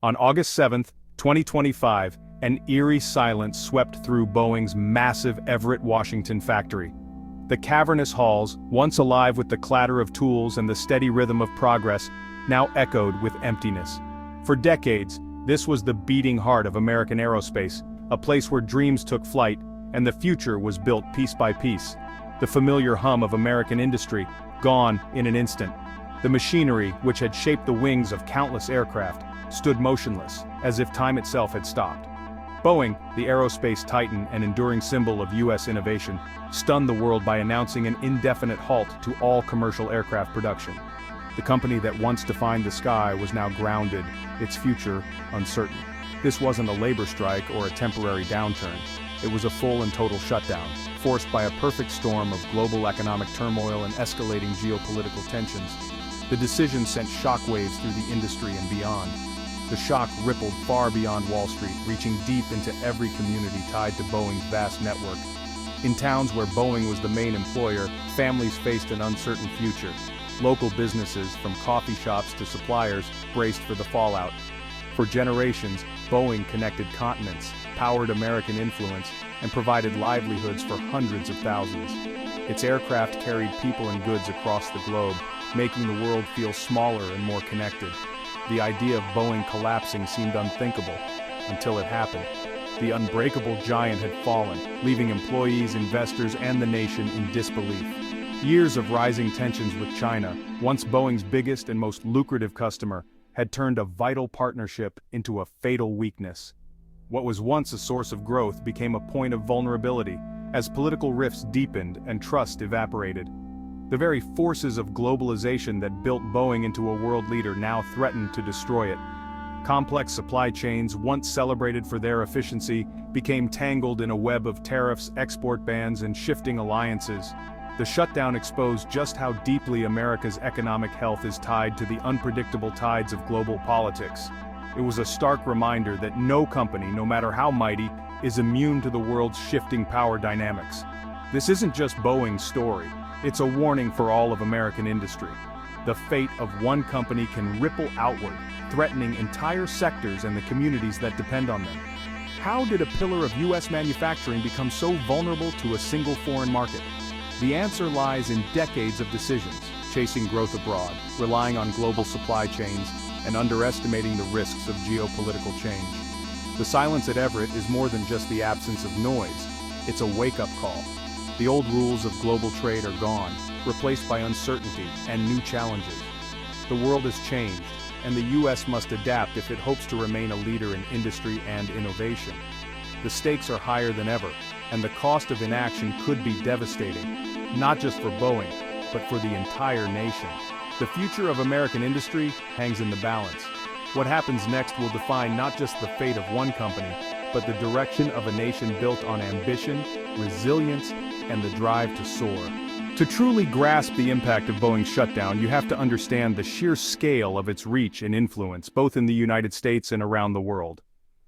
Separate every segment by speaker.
Speaker 1: On August 7, 2025, an eerie silence swept through Boeing's massive Everett, Washington factory. The cavernous halls, once alive with the clatter of tools and the steady rhythm of progress, now echoed with emptiness. For decades, this was the beating heart of American aerospace, a place where dreams took flight, and the future was built piece by piece. The familiar hum of American industry, gone in an instant. The machinery, which had shaped the wings of countless aircraft, stood motionless, as if time itself had stopped. Boeing, the aerospace titan and enduring symbol of U.S. innovation, stunned the world by announcing an indefinite halt to all commercial aircraft production. The company that once defined the sky was now grounded, its future uncertain. This wasn't a labor strike or a temporary downturn. It was a full and total shutdown, forced by a perfect storm of global economic turmoil and escalating geopolitical tensions. The decision sent shockwaves through the industry and beyond. The shock rippled far beyond Wall Street, reaching deep into every community tied to Boeing's vast network. In towns where Boeing was the main employer, families faced an uncertain future. Local businesses, from coffee shops to suppliers, braced for the fallout. For generations, Boeing connected continents, powered American influence, and provided livelihoods for hundreds of thousands. Its aircraft carried people and goods across the globe, making the world feel smaller and more connected. The idea of Boeing collapsing seemed unthinkable, until it happened. The unbreakable giant had fallen, leaving employees, investors, and the nation in disbelief. Years of rising tensions with China, once Boeing's biggest and most lucrative customer, had turned a vital partnership into a fatal weakness. What was once a source of growth became a point of vulnerability, as political rifts deepened and trust evaporated. The very forces of globalization that built Boeing into a world leader now threatened to destroy it. Complex supply chains, once celebrated for their efficiency, became tangled in a web of tariffs, export bans, and shifting alliances. The shutdown exposed just how deeply America's economic health is tied to the unpredictable tides of global politics. It was a stark reminder that no company, no matter how mighty, is immune to the world's shifting power dynamics. This isn't just Boeing's story. It's a warning for all of American industry. The fate of one company can ripple outward, threatening entire sectors and the communities that depend on them. How did a pillar of U.S. manufacturing become so vulnerable to a single foreign market? The answer lies in decades of decisions, chasing growth abroad, relying on global supply chains, and underestimating the risks of geopolitical change. The silence at Everett is more than just the absence of noise. It's a wake-up call. The old rules of global trade are gone, replaced by uncertainty and new challenges. The world has changed, and the U.S. must adapt if it hopes to remain a leader in industry and innovation. The stakes are higher than ever, and the cost of inaction could be devastating, not just for Boeing, but for the entire nation. The future of American industry hangs in the balance. What happens next will define not just the fate of one company, but the direction of a nation built on ambition, resilience, and the drive to soar. To truly grasp the impact of Boeing's shutdown, you have to understand the sheer scale of its reach and influence, both in the United States and around the world.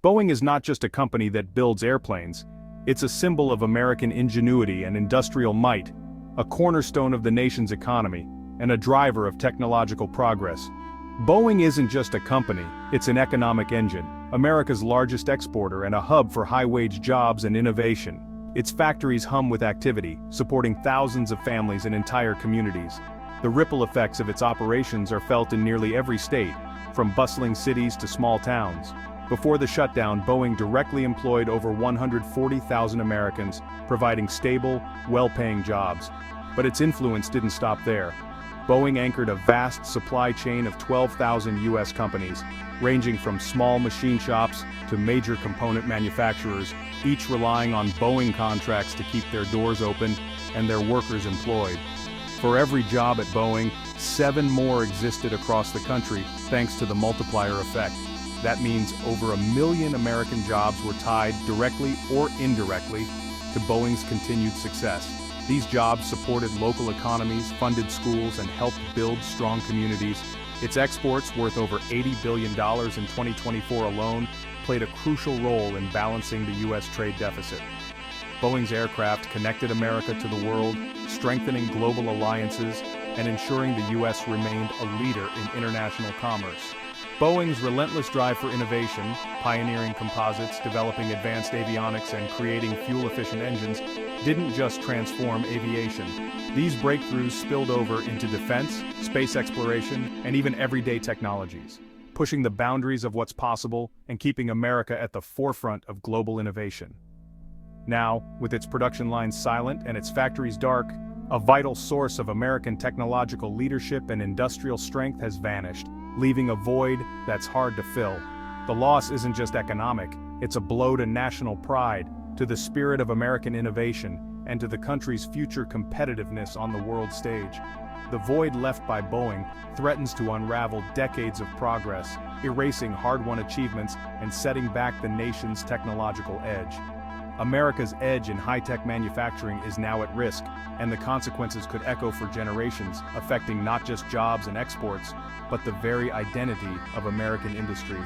Speaker 1: Boeing is not just a company that builds airplanes. It's a symbol of American ingenuity and industrial might, a cornerstone of the nation's economy, and a driver of technological progress. Boeing isn't just a company, it's an economic engine, America's largest exporter and a hub for high-wage jobs and innovation. Its factories hum with activity, supporting thousands of families and entire communities. The ripple effects of its operations are felt in nearly every state, from bustling cities to small towns. Before the shutdown, Boeing directly employed over 140,000 Americans, providing stable, well-paying jobs. But its influence didn't stop there. Boeing anchored a vast supply chain of 12,000 U.S. companies, ranging from small machine shops to major component manufacturers, each relying on Boeing contracts to keep their doors open and their workers employed. For every job at Boeing, 7 more existed across the country thanks to the multiplier effect. That means over 1 million American jobs were tied directly or indirectly to Boeing's continued success. These jobs supported local economies, funded schools, and helped build strong communities. Its exports, worth over $80 billion in 2024 alone, played a crucial role in balancing the U.S. trade deficit. Boeing's aircraft connected America to the world, strengthening global alliances and ensuring the U.S. remained a leader in international commerce. Boeing's relentless drive for innovation, pioneering composites, developing advanced avionics, and creating fuel-efficient engines, didn't just transform aviation. These breakthroughs spilled over into defense, space exploration, and even everyday technologies, pushing the boundaries of what's possible and keeping America at the forefront of global innovation. Now, with its production lines silent and its factories dark, a vital source of American technological leadership and industrial strength has vanished, leaving a void that's hard to fill. The loss isn't just economic, it's a blow to national pride, to the spirit of American innovation, and to the country's future competitiveness on the world stage. The void left by Boeing threatens to unravel decades of progress, erasing hard-won achievements and setting back the nation's technological edge. America's edge in high-tech manufacturing is now at risk, and the consequences could echo for generations, affecting not just jobs and exports, but the very identity of American industry.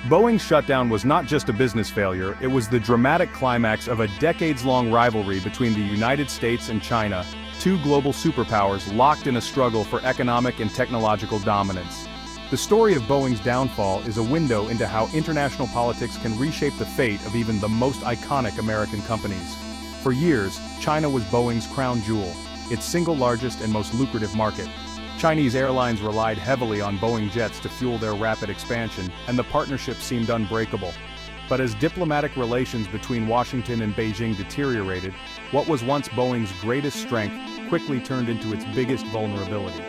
Speaker 1: Boeing's shutdown was not just a business failure, it was the dramatic climax of a decades-long rivalry between the United States and China, two global superpowers locked in a struggle for economic and technological dominance. The story of Boeing's downfall is a window into how international politics can reshape the fate of even the most iconic American companies. For years, China was Boeing's crown jewel, its single largest and most lucrative market. Chinese airlines relied heavily on Boeing jets to fuel their rapid expansion, and the partnership seemed unbreakable. But as diplomatic relations between Washington and Beijing deteriorated, what was once Boeing's greatest strength quickly turned into its biggest vulnerability.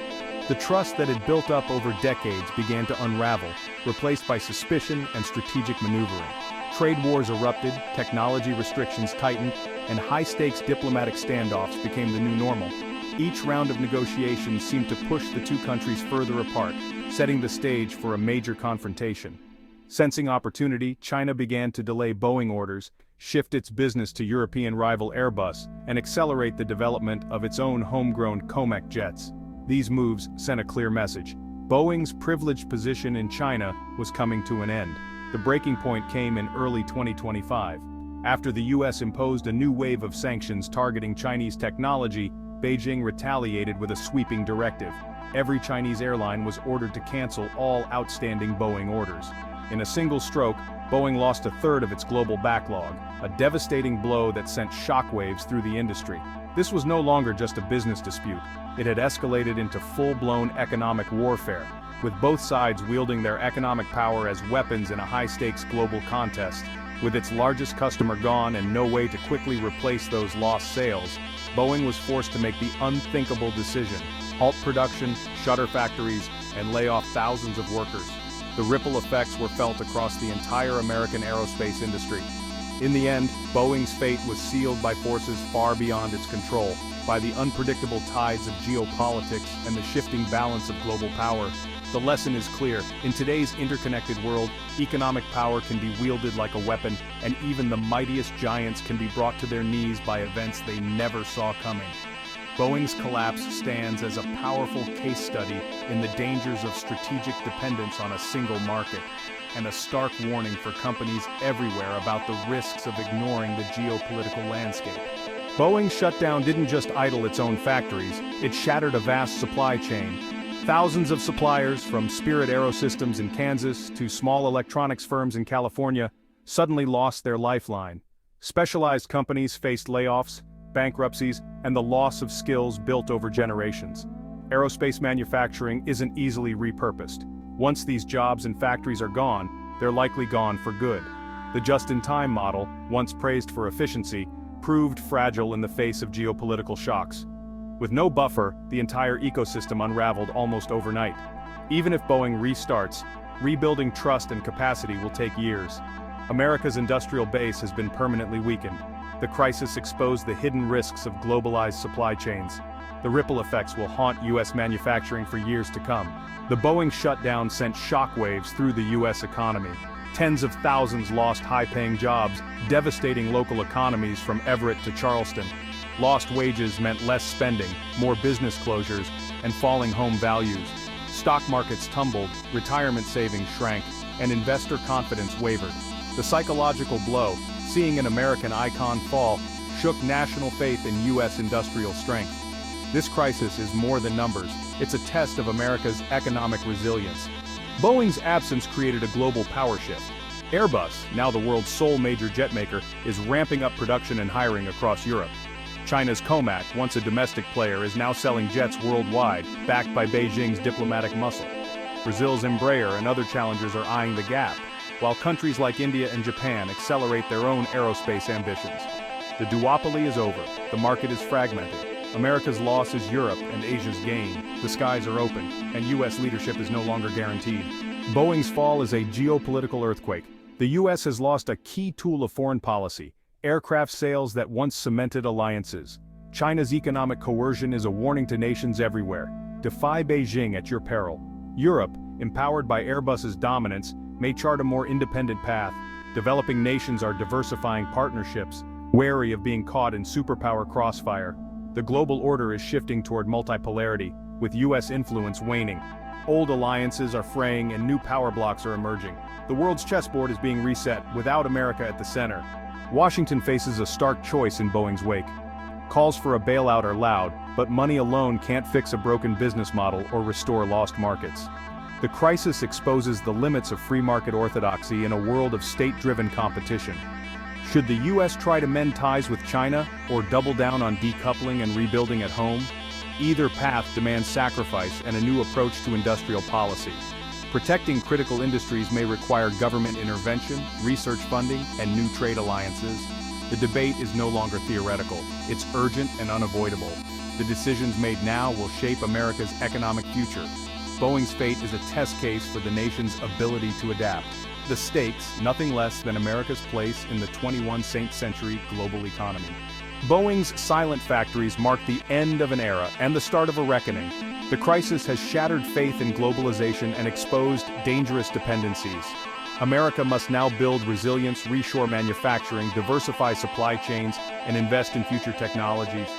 Speaker 1: The trust that had built up over decades began to unravel, replaced by suspicion and strategic maneuvering. Trade wars erupted, technology restrictions tightened, and high-stakes diplomatic standoffs became the new normal. Each round of negotiations seemed to push the two countries further apart, setting the stage for a major confrontation. Sensing opportunity, China began to delay Boeing orders, shift its business to European rival Airbus, and accelerate the development of its own homegrown COMAC jets. These moves sent a clear message. Boeing's privileged position in China was coming to an end. The breaking point came in early 2025. After the US imposed a new wave of sanctions targeting Chinese technology, Beijing retaliated with a sweeping directive. Every Chinese airline was ordered to cancel all outstanding Boeing orders. In a single stroke, Boeing lost a third of its global backlog, a devastating blow that sent shockwaves through the industry. This was no longer just a business dispute. It had escalated into full-blown economic warfare, with both sides wielding their economic power as weapons in a high-stakes global contest. With its largest customer gone and no way to quickly replace those lost sales, Boeing was forced to make the unthinkable decision: halt production, shutter factories, and lay off thousands of workers. The ripple effects were felt across the entire American aerospace industry. In the end, Boeing's fate was sealed by forces far beyond its control, by the unpredictable tides of geopolitics and the shifting balance of global power. The lesson is clear: in today's interconnected world, economic power can be wielded like a weapon, and even the mightiest giants can be brought to their knees by events they never saw coming. Boeing's collapse stands as a powerful case study in the dangers of strategic dependence on a single market, and a stark warning for companies everywhere about the risks of ignoring the geopolitical landscape. Boeing's shutdown didn't just idle its own factories, it shattered a vast supply chain. Thousands of suppliers, from Spirit Aerosystems in Kansas to small electronics firms in California, suddenly lost their lifeline. Specialized companies faced layoffs, bankruptcies, and the loss of skills built over generations. Aerospace manufacturing isn't easily repurposed. Once these jobs and factories are gone, they're likely gone for good. The just-in-time model, once praised for efficiency, proved fragile in the face of geopolitical shocks. With no buffer, the entire ecosystem unraveled almost overnight. Even if Boeing restarts, rebuilding trust and capacity will take years. America's industrial base has been permanently weakened. The crisis exposed the hidden risks of globalized supply chains. The ripple effects will haunt U.S. manufacturing for years to come. The Boeing shutdown sent shockwaves through the U.S. economy. Tens of thousands lost high-paying jobs, devastating local economies from Everett to Charleston. Lost wages meant less spending, more business closures, and falling home values. Stock markets tumbled, retirement savings shrank, and investor confidence wavered. The psychological blow, seeing an American icon fall, shook national faith in U.S. industrial strength. This crisis is more than numbers. It's a test of America's economic resilience. Boeing's absence created a global power shift. Airbus, now the world's sole major jet maker, is ramping up production and hiring across Europe. China's Comac, once a domestic player, is now selling jets worldwide, backed by Beijing's diplomatic muscle. Brazil's Embraer and other challengers are eyeing the gap, while countries like India and Japan accelerate their own aerospace ambitions. The duopoly is over, the market is fragmented. America's loss is Europe and Asia's gain. The skies are open, and US leadership is no longer guaranteed. Boeing's fall is a geopolitical earthquake. The US has lost a key tool of foreign policy, aircraft sales that once cemented alliances. China's economic coercion is a warning to nations everywhere. Defy Beijing at your peril. Europe, empowered by Airbus's dominance, may chart a more independent path. Developing nations are diversifying partnerships, wary of being caught in superpower crossfire. The global order is shifting toward multipolarity, with US influence waning. Old alliances are fraying and new power blocks are emerging. The world's chessboard is being reset, without America at the center. Washington faces a stark choice in Boeing's wake. Calls for a bailout are loud, but money alone can't fix a broken business model or restore lost markets. The crisis exposes the limits of free market orthodoxy in a world of state-driven competition. Should the US try to mend ties with China, or double down on decoupling and rebuilding at home? Either path demands sacrifice and a new approach to industrial policy. Protecting critical industries may require government intervention, research funding, and new trade alliances. The debate is no longer theoretical, it's urgent and unavoidable. The decisions made now will shape America's economic future. Boeing's fate is a test case for the nation's ability to adapt. The stakes, nothing less than America's place in the 21st century global economy. Boeing's silent factories mark the end of an era and the start of a reckoning. The crisis has shattered faith in globalization and exposed dangerous dependencies. America must now build resilience, reshore manufacturing, diversify supply chains, and invest in future technologies.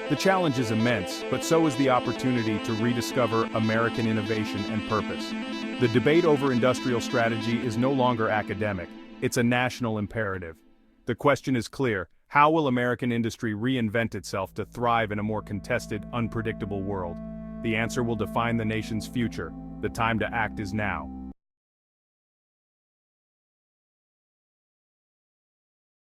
Speaker 1: The challenge is immense, but so is the opportunity to rediscover American innovation and purpose. The debate over industrial strategy is no longer academic, it's a national imperative. The question is clear: how will American industry reinvent itself to thrive in a more contested, unpredictable world? The answer will define the nation's future. The time to act is now.